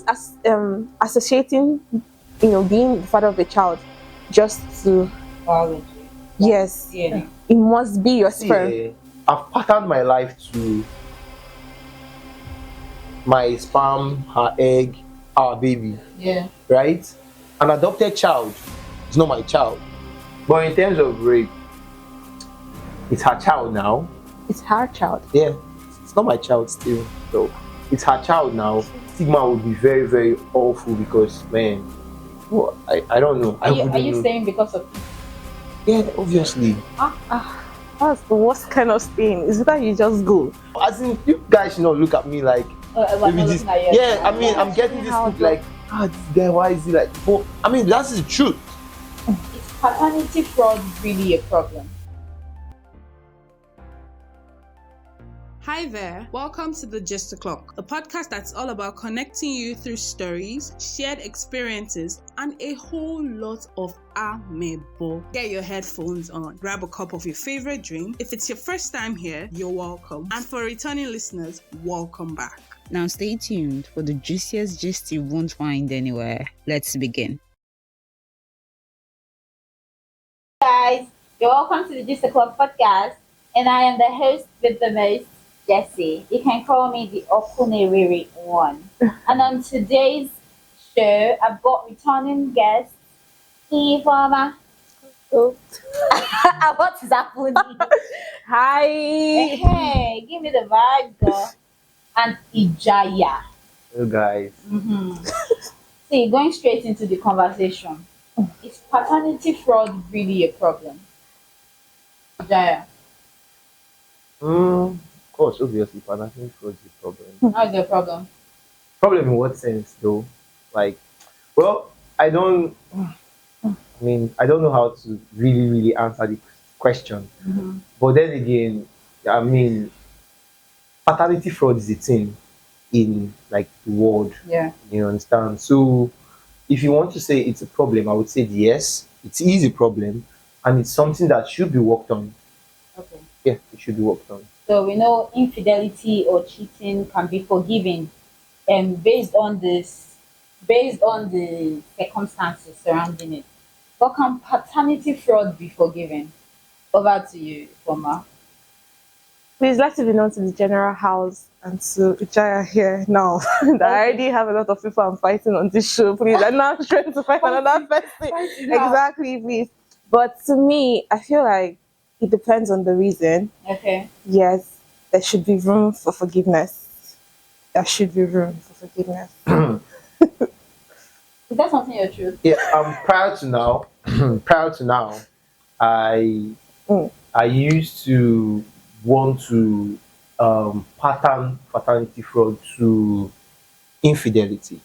just associating, being the father of a child just to, Biology. yes, DNA. it must be your sperm. See, I've patterned my life to my sperm, her egg, our baby, Yeah. right? An adopted child is not my child. But in terms of rape, it's her child now. It's her child. Yeah, it's not my child still. So it's her child now. Stigma would be very, very awful because, man, well, I don't know. Are wouldn't you know. saying because of Yeah, obviously. That's the worst kind of thing. Is that you just go. As in, you guys should not look at me like, we're maybe not this. looking at you. Yeah, I mean, I'm getting this How look like, this guy, why is he like? But I mean, that's the truth. Is paternity fraud really a problem? Hi there, welcome to the Just O'Clock, a podcast that's all about connecting you through stories, shared experiences, and a whole lot of amebo. Get your headphones on, grab a cup of your favorite drink. If it's your first time here, you're welcome. And for returning listeners, welcome back. Now stay tuned for the juiciest gist you won't find anywhere. Let's begin. Guys, you're welcome to the Just O'Clock podcast, and I am the host with the most, Jessie. You can call me the Okuneriri one. And on today's show, I've got returning guest, Ifeoma. What is happening? Hi. Hey, give me the vibe, girl. And Ijaya. Hello, guys. See, going straight into the conversation, is paternity fraud really a problem? Ijaya, Of course, obviously, parenting fraud is a problem. how is the problem? Problem in what sense, though? Like, well, I don't know how to really answer the question. But then again, I mean, paternity fraud is a thing in like the world. Yeah. You understand? So, if you want to say it's a problem, I would say yes, it is a problem, and it's something that should be worked on. Okay. Yeah, it should be worked on. So we know infidelity or cheating can be forgiven, and based on the circumstances surrounding it. But can paternity fraud be forgiven? Over to you, Foma. Please let it be known to the general house and to Ijaya here now. that I already have a lot of people I'm fighting on this show. Please, I'm not trying to fight another person. Exactly, please. But to me, I feel like it depends on the reason. Okay. Yes, there should be room for forgiveness. There should be room for forgiveness. Is that something you're true? Yeah, prior to now, I used to want to pattern paternity fraud to infidelity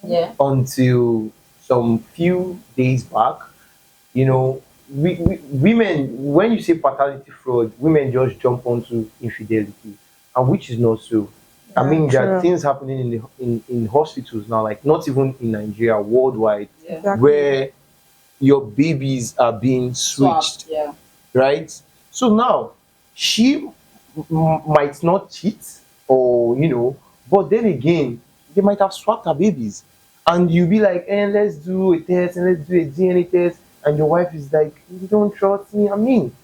Yeah. until some few days back. You know, women, when you say paternity fraud, women just jump onto infidelity, and which is not so. I mean, there are true. things happening in hospitals now, like not even in Nigeria, worldwide, Yeah. Exactly. where your babies are being switched, Swapped, yeah. right? So now she might not cheat, or but then again, they might have swapped her babies, and you be like, let's do a test and let's do a DNA test, and your wife is like, you don't trust me. I mean,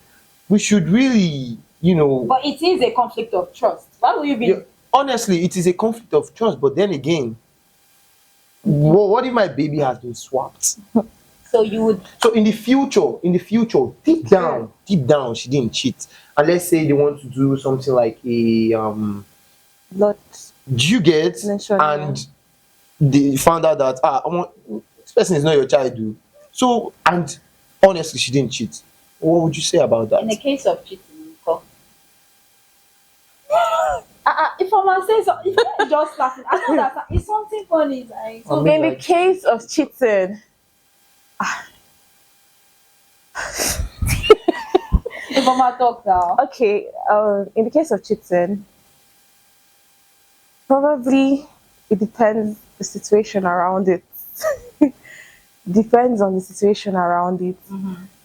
we should really, But it is a conflict of trust. Why would you be? yeah, honestly, it is a conflict of trust. But then again, what if my baby has been swapped? So you would. So in the future, deep down, she didn't cheat. And let's say they want to do something like a Lot. do you get? Mention, And they found out that this person is not your child, dude. So, and honestly, she didn't cheat. What would you say about In the that? case of cheating, if someone says so, if you're just laughing, I know that it's something funny. Like, so I mean, In the like- case of cheating, if Mama talk now, okay, in the case of cheating, probably it depends the situation around it. Depends on the situation around it.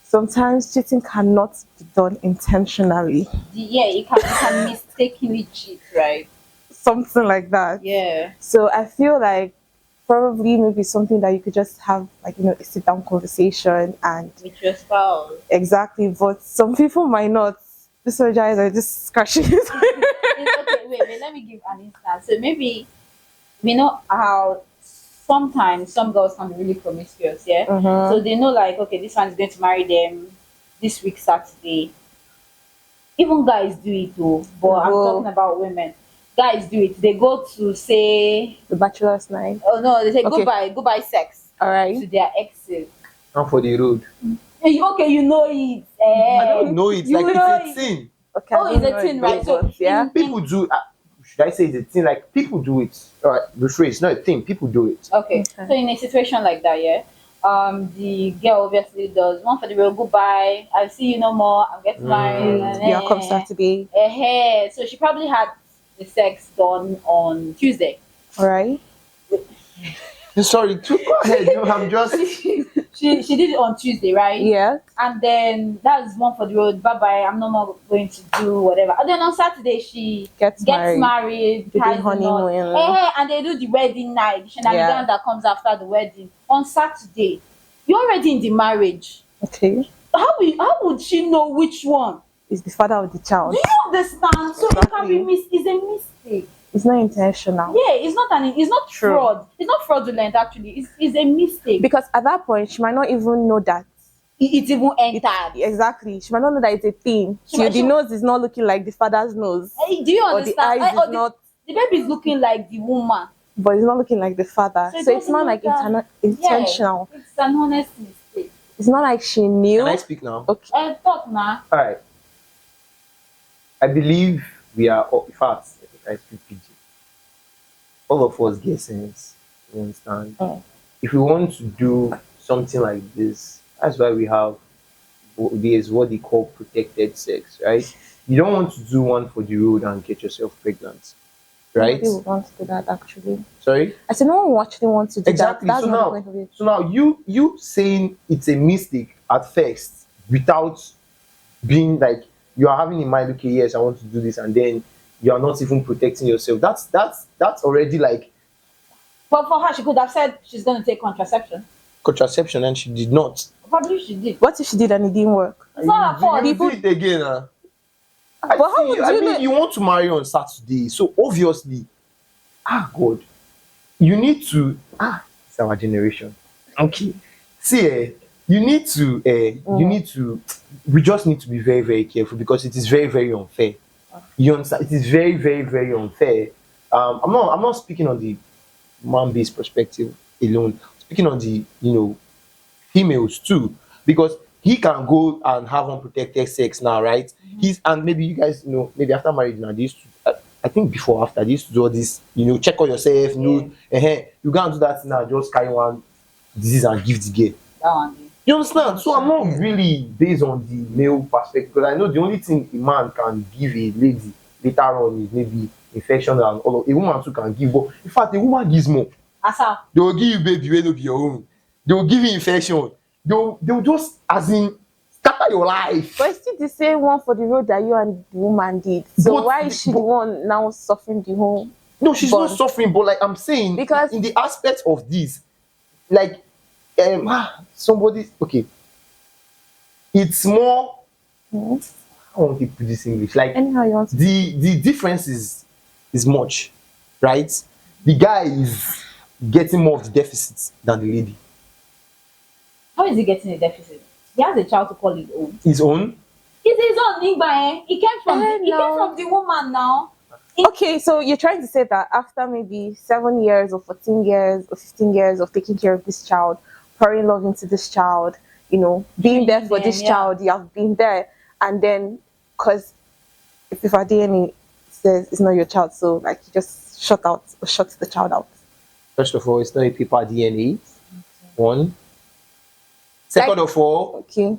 Sometimes cheating cannot be done intentionally. yeah, you can mistakenly cheat, right? Something like that. Yeah. So I feel like probably maybe something that you could just have like a sit down conversation and With your spouse. exactly. But some people might not. This guys are just scratching it. Okay, wait, let me give an instance. So maybe we know how sometimes some girls can be really promiscuous, yeah. Mhm. So they know like, okay, this one is going to marry them this week Saturday. Even guys do it too, but I'm Oh. talking about women. Guys do it. They go to say, The bachelor's night. oh no, they say Okay. goodbye sex All right. to their exes. Come for the road. Okay, you know it. I don't know it. You Like know it's a it. thing. Okay. I Oh, don't it's a know thing, it, right? So but yeah. People do. Should I say it's a thing? Like people do it. All right, rephrase. Not a thing. People do it. Okay. Okay. So in a situation like that, yeah, the girl obviously does one for the real goodbye. I'll see you no more. I'm getting married. Yeah, come Saturday. So she probably had the sex done on Tuesday. All right. Sorry. Go ahead. No, I'm just. She did it on Tuesday, right? Yeah. And then that's one for the road. Bye bye. I'm no more going to do whatever. And then on Saturday she Gets married. married, They do ties the knot. honeymoon. And they do the wedding night, the shenanigans Yeah. that comes after the wedding. On Saturday, you're already in the marriage. Okay. How would she know which one? Is the father of the child. Do you understand? So it can be Exactly. it's a mistake. It's not intentional. Yeah, it's not True. fraud. It's not fraudulent actually. It's a mistake. Because at that point, she might not even know that. It even entered. Exactly. She might not know that it's a thing. She might- The she- nose is not looking like the father's nose. Do you Or the understand? eyes is not, the baby is looking like the woman. but it's not looking like the father. So it So it's doesn't not like matter. intentional. Yeah, it's an honest mistake. It's not like she knew. Can I speak now? Okay. Talk now. All right. I believe we are. In fact, I speak PG. All of us get sense. You understand? Mm. If we want to do something like this, that's why we have. There's what they call protected sex, right? You don't want to do one for the road and get yourself pregnant, right? Nobody would want to do that actually. Sorry. I said no one actually wants to do Exactly. that. That's So not the now, point of it. so now you saying it's a mistake at first without being like you are having in mind, okay, yes, I want to do this, and then you are not even protecting yourself. That's already like But for her, she could have said she's going to take contraception. contraception, and she did not. Probably she did. What if she did and it didn't work? It's not her fault. You do it again, huh? But how would I you mean, know? you want to marry on Saturday, so obviously, God, you need to it's our generation. Okay, see, you need to, we just need to be very, very careful because it is very, very unfair. You understand? It is very, very, very unfair. I'm not speaking on the man-based perspective alone. Speaking on the, females too, because he can go and have unprotected sex now, right? And maybe you guys, maybe after marriage now, they used to, I think before after they used to do all this, check on yourself, you can't do that now, just carry one disease and give the girl. That one did. You understand? So I'm not really based on the male perspective because I know the only thing a man can give a lady later on is maybe infection and all of a woman too can give, but in fact a woman gives more. As how? They will give you baby wey no be your own. They will give you infection. They will just as in scatter your life. But it's still the same one for the road that you and the woman did. So But why is she the one now suffering the whole? No, she's But- not suffering, but like I'm saying, Because- in the aspect of this, like somebody okay, it's more. Mhm. I want to put this in English. Like Anyhow you want to. the difference is much, right? The guy is getting more of the deficit than the lady. How is he getting a deficit? He has a child to call his own. His own. It's his own Nigba, eh? He came from No. the woman now. Okay, so you're trying to say that after maybe 7 years or 14 years or 15 years of taking care of this child, pouring love into this child, being there for this Yeah. child, you have been there, and then because if our DNA says it's not your child, so like you just shut the child out. First of all, it's not a paper DNA. One. Second of all, Okay.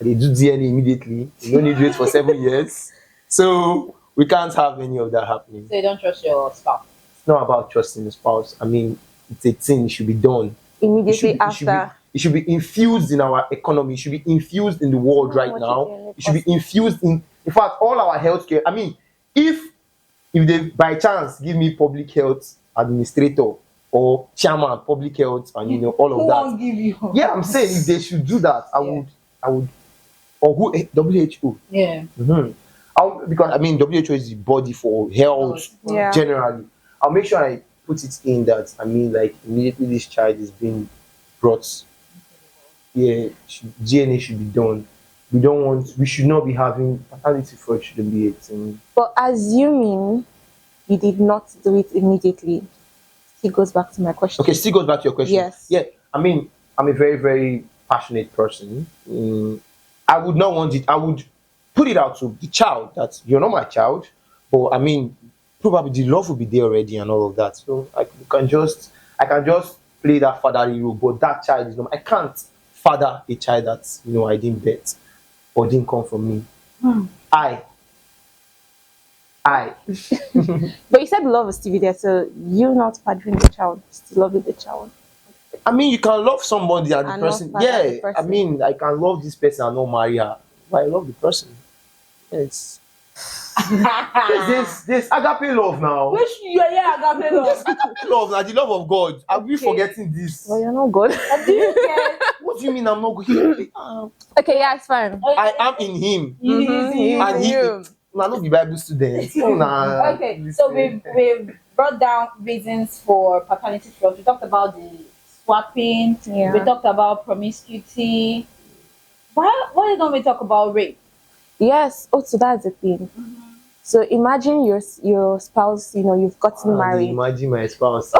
they do DNA immediately. You don't need to wait for 7 years. So we can't have any of that happening. So you don't trust your spouse. It's not about trusting the spouse. I mean, it's a thing. It should be done. Immediately It should be- after. it should be infused in our economy. It should be infused in the world right What now. you doing? It should be infused in fact, all our healthcare. I mean, if they by chance give me public health administrator, or chairman public health and all Who of that. won't give you? Yeah, I'm saying if they should do that, I would, or who WHO. Yeah. Mm-hmm. Because I mean WHO is the body for health Yeah. generally. I'll make sure I put it in that. I mean, like immediately this child is being brought. Yeah, DNA should be done. We should not be having paternity fraud. Shouldn't be a thing. But assuming you did not do it immediately, it goes back to my question. Okay, still goes back to your question. Yes. Yeah, I mean, I'm a very, very passionate person. I would not want it. I would put it out to the child that you're not my child, but I mean, probably the love will be there already and all of that. So I can just play that fatherly role, but that child is not. I can't father a child that I didn't bet or didn't come from me. I. But you said love is still there, so you're not fathering the child, still loving the child. I mean, you can love somebody and the And not person. father Yeah, the person. I mean, I can love this person and not marry her, but I love the person. It's this agape love now. Which yeah, agape love. Agape love, now the love of God. Are we forgetting this? Well, you're not good. Do you get? What do you mean I'm not good? Okay, yeah, it's fine. I am in Him, Mhm, and He. you. Nah, not be Bible student. Oh, nah. Okay, so we've brought down reasons for paternity fraud. We talked about the swapping. Yeah. We talked about promiscuity. Why don't we talk about rape? Yes. Oh, so that's the thing. So imagine your spouse. You've gotten married. Imagine my spouse.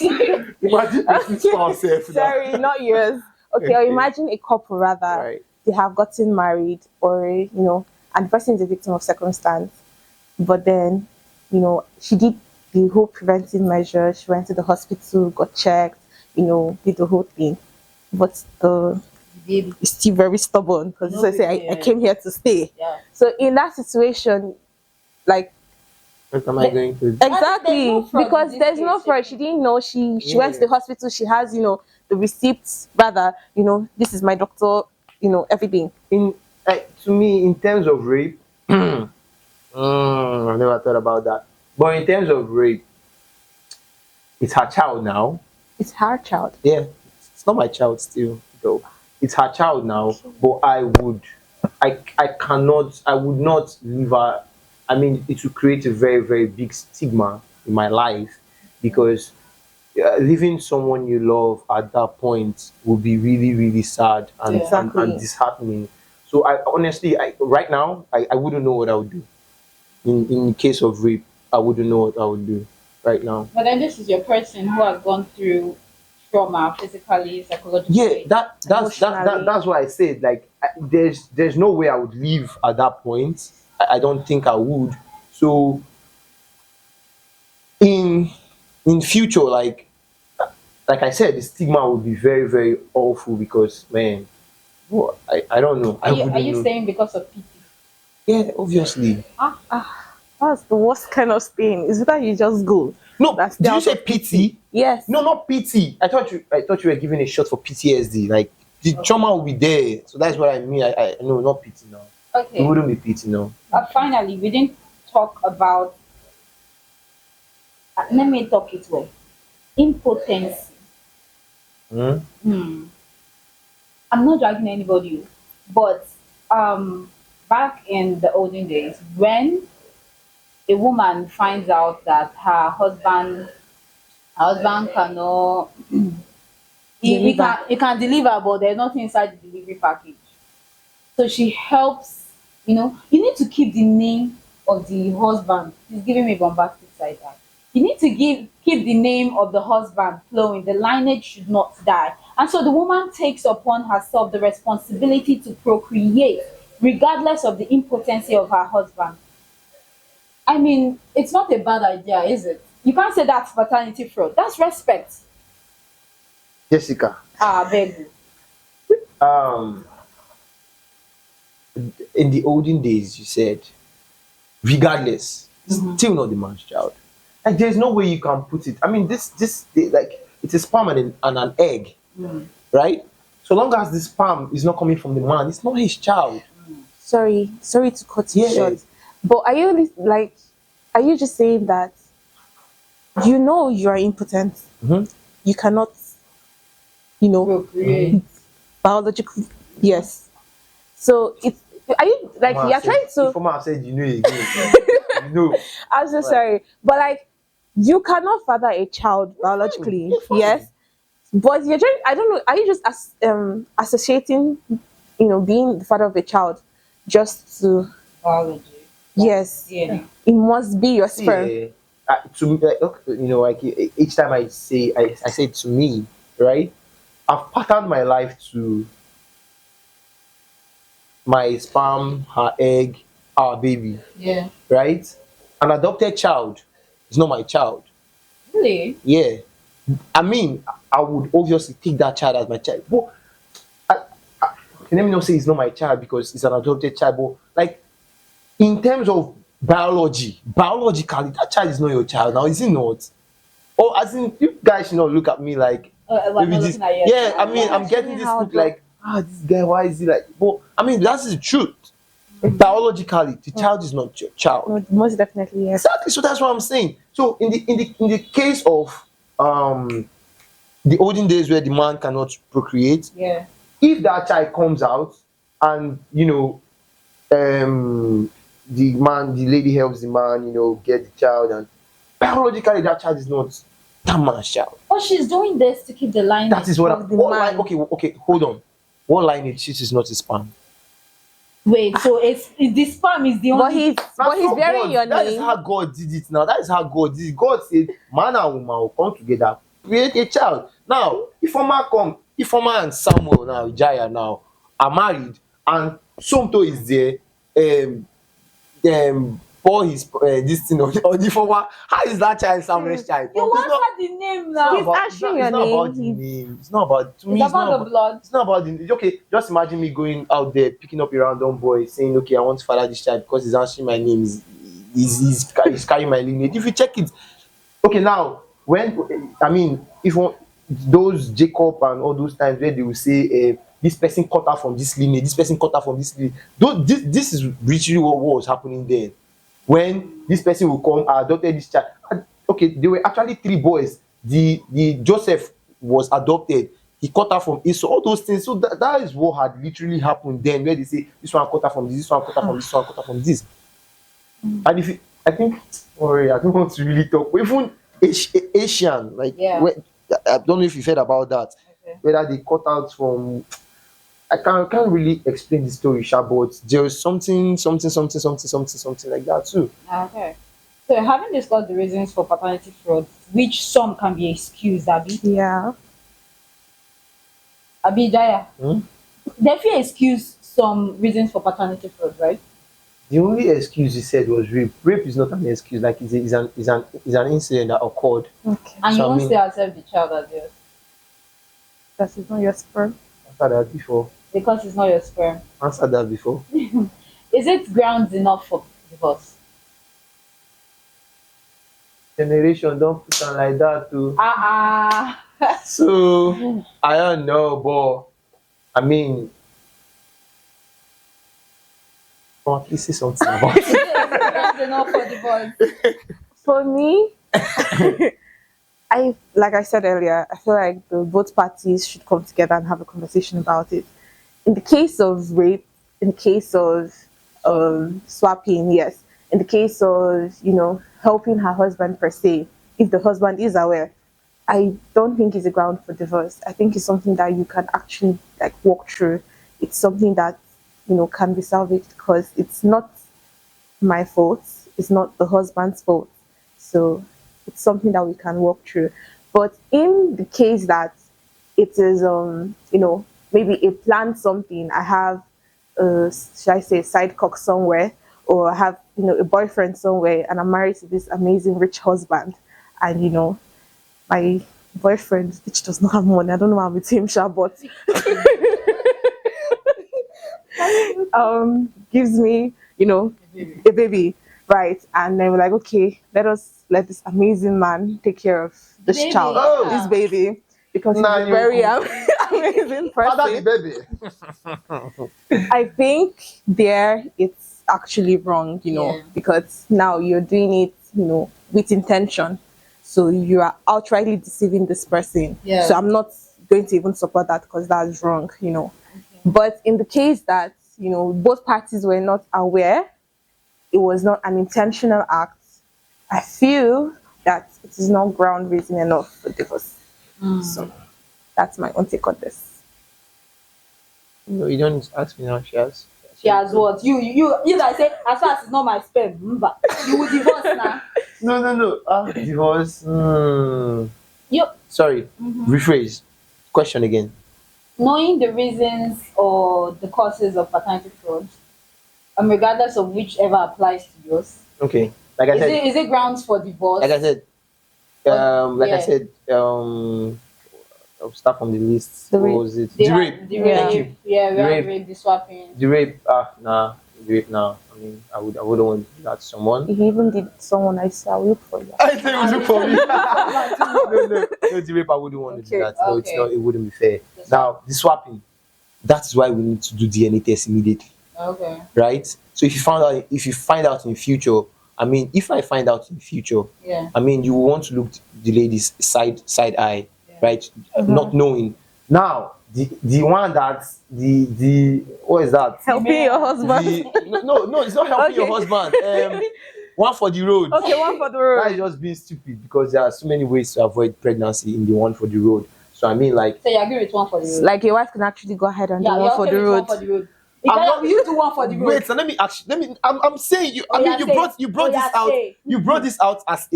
Imagine my spouse. Sorry, not yours. Okay, or imagine a couple rather. Right. They have gotten married, or and the person is a victim of circumstance. But then, she did the whole preventive measure. She went to the hospital, got checked, did the whole thing. But the Baby. is still very stubborn because No I say I big came here to stay. Yeah. So in that situation, like What am I going to? exactly, no fraud because in this there's no case. fraud. She didn't know. She went to the hospital. She has the receipts. Rather, this is my doctor. Everything. To me, in terms of rape, I've never thought about that. But in terms of rape, it's her child now. It's her child. Yeah, it's not my child still, though. It's her child now. But I would not leave her. I mean, it would create a very, very big stigma in my life because leaving someone you love at that point would be really, really sad and, Yeah. and disheartening. So I honestly, right now, I wouldn't know what I would do. In case of rape, I wouldn't know what I would do right now. But then this is your person who has gone through trauma, physically, psychologically. Yeah, that's Emotionally. why I said there's no way I would leave at that point. I don't think I would. So in future, like I said, the stigma would be very, very awful because man, I don't know. Are you wouldn't know. saying because of pity? Yeah, obviously. That's the worst kind of thing. Is that you just go. No, That's did you out say of pity? Yes. No, not pity. I thought you were giving a shot for PTSD. Like the trauma will be there. So that's what I mean. I no, not pity now. It Okay. wouldn't be pity, no. Finally, we didn't talk about. Let me talk it way. Impotency. Hmm? I'm not dragging anybody, but back in the olden days, when a woman finds out that her husband cannot Deliver. he can deliver, but there's nothing inside the delivery package. So she helps. You need to keep the name of the husband. He's giving me bombastic side eye. You need to keep the name of the husband flowing. The lineage should not die. And so the woman takes upon herself the responsibility to procreate, regardless of the impotency of her husband. I mean, it's not a bad idea, is it? You can't say that's paternity fraud. That's respect. Jessica, I beg you. in the olden days, you said, regardless, still not the man's child. Like, there's no way you can put it. I mean, like, it's a sperm and an egg, right? So long as the sperm is not coming from the man, it's not his child. Sorry to cut you Yeah. short. But are you just saying that you know you are impotent. Mhm. You cannot, Procreate. biologically. Yes. So it's, are you like, Mama you're said, trying to, if Mama said you know again, you know. I'm so Right. sorry, but like, you cannot father a child biologically. You're fine. Yes. But you're trying, I don't know, are you just associating, being the father of a child just to, Biology. yes, DNA. it must be your See, sperm. to me, okay, like each time I say to me, right? I've patterned my life to my sperm, her egg, our baby, Yeah. right? An adopted child is not my child. Really? Yeah, I mean, I would obviously take that child as my child. But let me not say it's not my child because it's an adopted child. But like in terms of biologically, that child is not your child. Now, is it not? Or as in, you guys should not look at me like We're maybe not this. looking at your Yeah, I child. mean, I'm That's getting really this how look it works. like, this guy, why is he like? But I mean, that's the truth. Biologically, the child is not your child. No, most definitely, yes. Exactly. So that's what I'm saying. So in the case of the olden days where the man cannot procreate, Yeah. if that child comes out and the lady helps the man, get the child, and biologically that child is not that man's child. But she's doing this to keep the line. That is what Of the what man. line, okay, hold on. What lineage this is not his sperm. Wait, so the sperm is the But only. he's but he's So bearing your that is name. how God did it now. That is how God did it. God said, man and woman will come together, create a child. Now, Ifoma and Samuel now, Jaya now, are married, and Somto is there, pour his this thing on Ifoma. How is that child Samuel's child? You It's not, answer the name it's not now. He's about, answering it's your not about name. the name. It's not about, to me, It's about the blood. it's not about the, okay, just imagine me going out there, picking up a random boy, saying, okay, I want to father this child because he's answering my name, he's carrying my lineage. If you check it, okay, now, if those Jacob and all those times where they will say, this person cut out from this lineage, this person cut out from this lineage, this is literally what was happening then. When this person will come, I adopted this child. Okay, there were actually three boys. The Joseph was adopted. He cut out from Esau. All those things. So that is what had literally happened then, where they say this one cut out from this one cut out from this one cut out from this. And if you, I think, sorry, I don't want to really talk. Even Asian, like, Yeah. I don't know if you've heard about that. Okay. Whether they cut out from, I can't really explain the story, Sha, but there was something like that too. Okay. So having discussed the reasons for paternity fraud, which some can be excused, Yeah. Jaya. Hmm? They feel excuse some reasons for paternity fraud, right? The only excuse he said was rape. Rape is not an excuse. Like it's an incident that occurred. Okay. And So, you I won't mean- say accept the child as yours That is not your sperm. Answer that before. because it's not your sperm. Answer that before. Is it grounds enough for divorce? Generation don't put on like that too. So I don't know, but I mean, at least say something about Is it. it grounds enough for divorce? For me, like I said earlier, I feel like both parties should come together and have a conversation about it. In the case of rape, in the case of swapping, yes. In the case of helping her husband per se, if the husband is aware, I don't think it's a ground for divorce. I think it's something that you can actually like walk through. It's something that can be salvaged because it's not my fault. It's not the husband's fault. So it's something that we can walk through. But in the case that it is, maybe a planned something, I have, should I say, a side cock somewhere, or I have, a boyfriend somewhere, and I'm married to this amazing rich husband, and my boyfriend, which does not have money, I don't know how I'm with him, sha, but gives me, a baby, right? And then we're like, okay, let this amazing man take care of this Baby, child, Oh. this baby, because he's Nah, a you very cool. amazing Father the person. baby. I think there it's actually wrong, Yeah. because now you're doing it, with intention. So you are outrightly deceiving this person. Yeah. So I'm not going to even support that because that's wrong, But in the case that, both parties were not aware, it was not an intentional act, I feel that it is not ground reason enough for divorce. So that's my own take on this. No, you don't ask me now. She has what? You that say as far as it's not my sperm, but you will divorce now. No. Divorce. You Sorry. Rephrase. Question again. knowing the reasons or the causes of paternity fraud, regardless of whichever applies to yours, Okay. Like I said. is it grounds for divorce? Like I said. Like I said. I'll start from the list. The What rape. was it? The The rape. rape. Thank you. Yeah, we The have rape. rape, the swapping. The rape. Nah. The rape. Nah. I mean, I wouldn't want to do that to someone. If you even did someone, I'll look for you. I say you look for me. No, the rape. I wouldn't want to do that. No, it's Okay. not. It wouldn't be fair. The Now, the swapping. That's why we need to do DNA test immediately, Okay. right? So if you find out in future, I mean, if I find out in future, Yeah. I mean, you want to look the lady's side eye, Yeah. right? Not knowing. Now, the one that the what is that? Helping your husband. No, it's not helping your Okay. husband. One for the road. Okay, one for the That is road. just being stupid because there are so many ways to avoid pregnancy in the one for the road. So I mean, like, So you agree with one for the road? Like your wife can actually go ahead and yeah, do you're one for okay the with road. one for the road. I'm You do one for the road. wait. So let me. I'm saying you. I mean, you brought this out. You brought this out as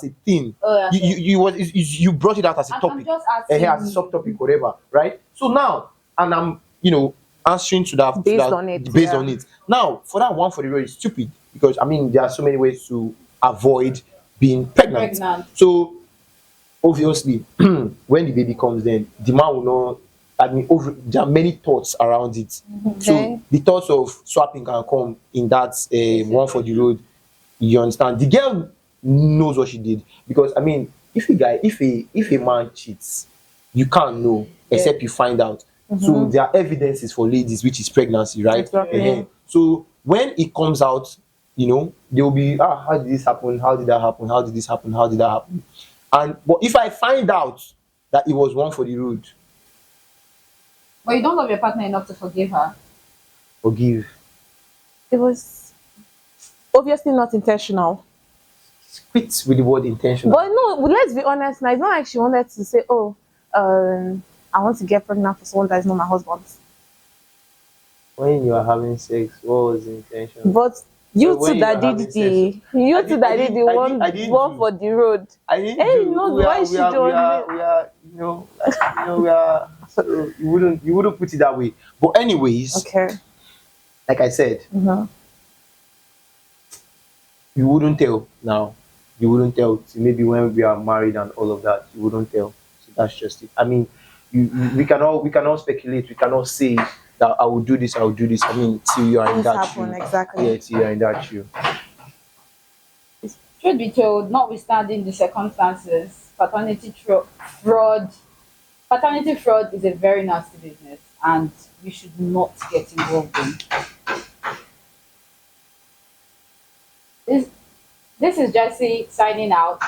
a thing. Oh, yeah, You brought it out as a I'm topic, just asking. as a subtopic, whatever, right? So now, and I'm answering to that Based on it, based yeah. on it. Now, for that one for the road is stupid because I mean there are so many ways to avoid being pregnant. So obviously, when the baby comes, then the man will not. I mean, there are many thoughts around it. So Okay. the thoughts of swapping can come in that one for the road. You understand? The girl knows what she did because I mean, if a man cheats, you can't know except you find out. So there are evidences for ladies, which is pregnancy, right? Exactly. So when it comes out, they will be how did this happen? How did that happen? How did this happen? How did that happen? But if I find out that it was one for the road, But you don't love your partner enough to forgive her. forgive. It was obviously not intentional. Quit with the word intentional. But no, let's be honest now. It's not like she wanted to say, "Oh, I want to get pregnant for someone that is not my husband." When you are having sex, what was the intention? But you So when two you that are did having the sex, you I two did- that I did did- the I one did- I didn't one do. for the road. I didn't Hey, do. no, we why are, she we are, we are, don't- we are, we are. So you wouldn't put it that way. But anyways, Okay. like I said, you wouldn't tell now. You wouldn't tell. Maybe when we are married and all of that, you wouldn't tell. So that's just it. I mean, we can all speculate. We cannot say that I will do this. I will do this. I mean, till you are in Things that happen, shoe. exactly. Yeah, till you are in that shoe. Truth be told, notwithstanding the circumstances, paternity fraud is a very nasty business, and you should not get involved in. This is Jessie signing out.